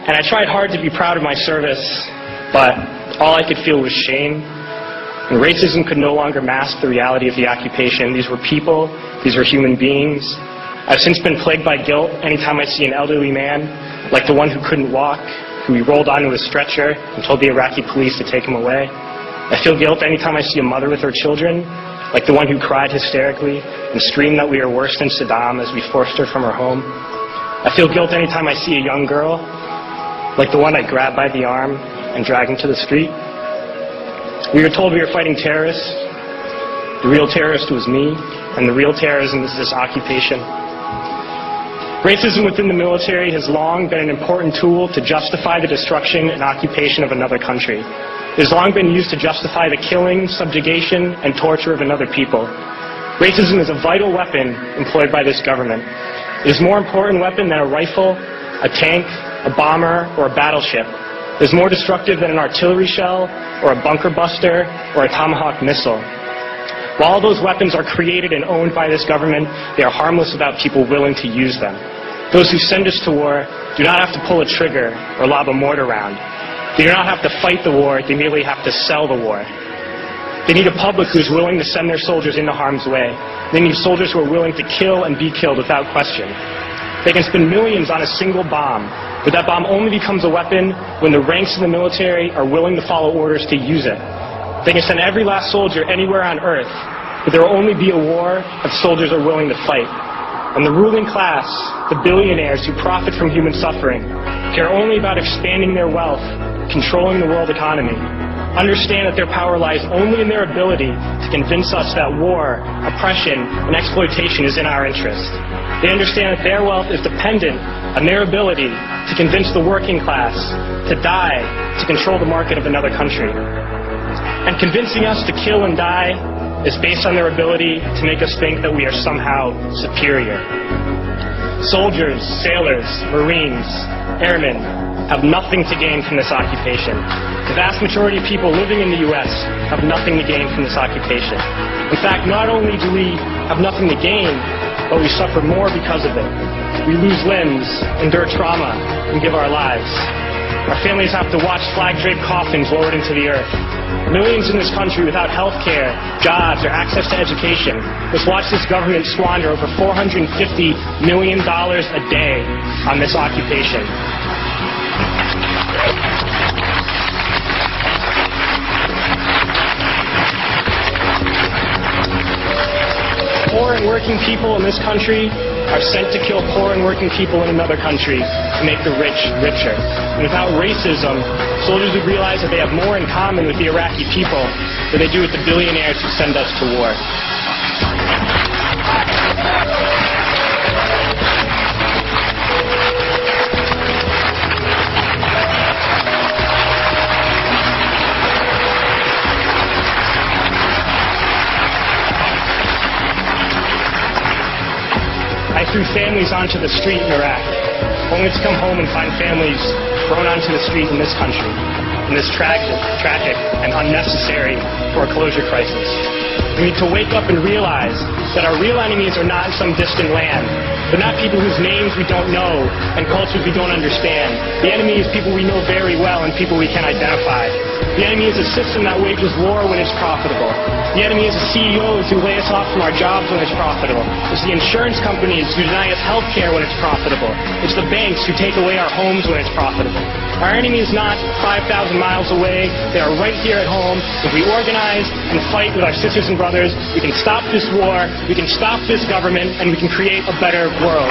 And I tried hard to be proud of my service, but all I could feel was shame. And racism could no longer mask the reality of the occupation. These were people, these were human beings. I've since been plagued by guilt anytime I see an elderly man, like the one who couldn't walk, who we rolled onto a stretcher and told the Iraqi police to take him away. I feel guilt anytime I see a mother with her children, like the one who cried hysterically and screamed that we are worse than Saddam as we forced her from her home. I feel guilt anytime I see a young girl, like the one I grabbed by the arm and dragged into the street. We were told we were fighting terrorists. The real terrorist was me, and the real terrorism is this occupation. Racism within the military has long been an important tool to justify the destruction and occupation of another country. It has long been used to justify the killing, subjugation, and torture of another people. Racism is a vital weapon employed by this government. It is a more important weapon than a rifle, a tank, a bomber, or a battleship. It is more destructive than an artillery shell, or a bunker buster, or a Tomahawk missile. While all those weapons are created and owned by this government, they are harmless without people willing to use them. Those who send us to war do not have to pull a trigger or lob a mortar round. They do not have to fight the war, they merely have to sell the war. They need a public who is willing to send their soldiers into harm's way. They need soldiers who are willing to kill and be killed without question. They can spend millions on a single bomb, but that bomb only becomes a weapon when the ranks of the military are willing to follow orders to use it. They can send every last soldier anywhere on earth, but there will only be a war if soldiers are willing to fight. And the ruling class, the billionaires who profit from human suffering, care only about expanding their wealth, controlling the world economy. Understand that their power lies only in their ability to convince us that war, oppression, and exploitation is in our interest. They understand that their wealth is dependent on their ability to convince the working class to die to control the market of another country. And convincing us to kill and die is based on their ability to make us think that we are somehow superior. Soldiers, sailors, Marines, airmen have nothing to gain from this occupation. The vast majority of people living in the U.S. have nothing to gain from this occupation. In fact, not only do we have nothing to gain, but we suffer more because of it. We lose limbs, endure trauma, and give our lives. Our families have to watch flag-draped coffins lowered into the earth. Millions in this country without health care, jobs, or access to education must watch this government squander over $450 million a day on this occupation. Poor and working people in this country are sent to kill poor and working people in another country to make the rich richer. And without racism, soldiers would realize that they have more in common with the Iraqi people than they do with the billionaires who send us to war. I threw families onto the street in Iraq, only to come home and find families thrown onto the street in this country, in this tragic and unnecessary foreclosure crisis. We need to wake up and realize that our real enemies are not in some distant land. They're not people whose names we don't know and cultures we don't understand. The enemy is people we know very well and people we can identify. The enemy is a system that wages war when it's profitable. The enemy is the CEOs who lay us off from our jobs when it's profitable. It's the insurance companies who deny us health care when it's profitable. It's the banks who take away our homes when it's profitable. Our enemy is not 5,000 miles away. They are right here at home. If we organize and fight with our sisters and brothers, we can stop this war, we can stop this government, and we can create a better world.